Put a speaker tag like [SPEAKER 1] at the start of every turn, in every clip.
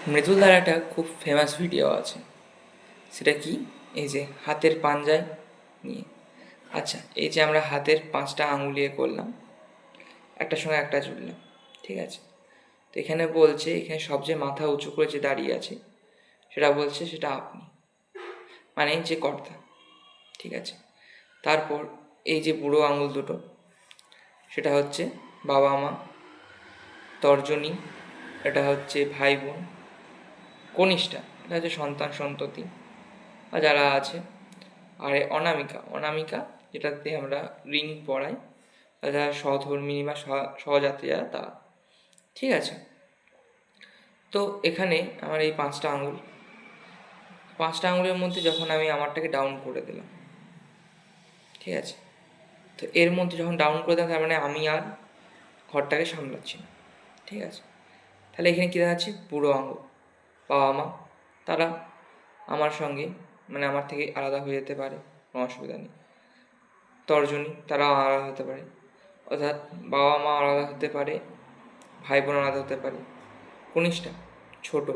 [SPEAKER 1] মৃদুলার একটা খুব famous video আছে, সেটা কি, এই যে হাতের পাঞ্জায় নিয়ে। আচ্ছা, এই যে আমরা হাতের 5টা আঙুলিয়ে করলাম, একটার সঙ্গে একটা জুড়লাম, ঠিক আছে। তো এখানে বলছে, এখানে সবচেয়ে মাথা উঁচু করে যে দাঁড়িয়ে আছে সেটা বলছে সেটা আপনি, মানে যে কর্তা, ঠিক আছে। তারপর এই যে বুড়ো আঙুল দুটো, সেটা হচ্ছে বাবা মা, তর্জনী এটা হচ্ছে ভাই বোন, কনিষ্ঠা এটা হচ্ছে সন্তান সন্ততি বা যারা আছে। আর অনামিকা, অনামিকা যেটাতে আমরা রিং পরাই, যারা সহধর্মিণী বা সহযাত্রী যারা তারা, ঠিক আছে। তো এখানে আমার এই 5টা আঙুলের মধ্যে যখন আমি আমারটাকে ডাউন করে দিলাম, ঠিক আছে, তো এর মধ্যে যখন ডাউন করে দিলাম তার মানে আমি আর ঘরটাকে সামলাচ্ছি না, ঠিক আছে। তাহলে এখানে কী দেখাচ্ছে, বুড়ো আঙুল বাবা মা, তারা আমার সঙ্গে মানে আমার থেকে আলাদা হয়ে যেতে পারে, কোনো অসুবিধা নেই। তর্জনী, তারাও আলাদা হতে পারে, অর্থাৎ বাবা মা আলাদা হতে পারে, ভাই বোন আলাদা হতে পারে। কনিষ্ঠা, ছোট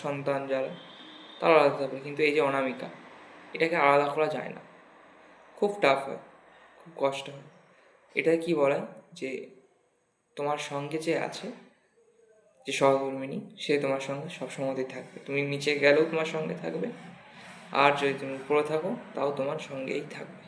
[SPEAKER 1] সন্তান যারা, তারা আলাদা হতে পারে। কিন্তু এই যে অনামিকা, এটাকে আলাদা করা যায় না, খুব টাফ হয়, খুব কষ্ট হয়। এটা কি বলা, যে তোমার সঙ্গে যে আছে, যে সহধর্মিণী, সে তোমার সঙ্গে সবসময়তেই থাকবে, তুমি নিচে গেলেও তোমার সঙ্গে থাকবে, আর যদি তুমি উপরে থাকো তাও তোমার সঙ্গেই থাকবে।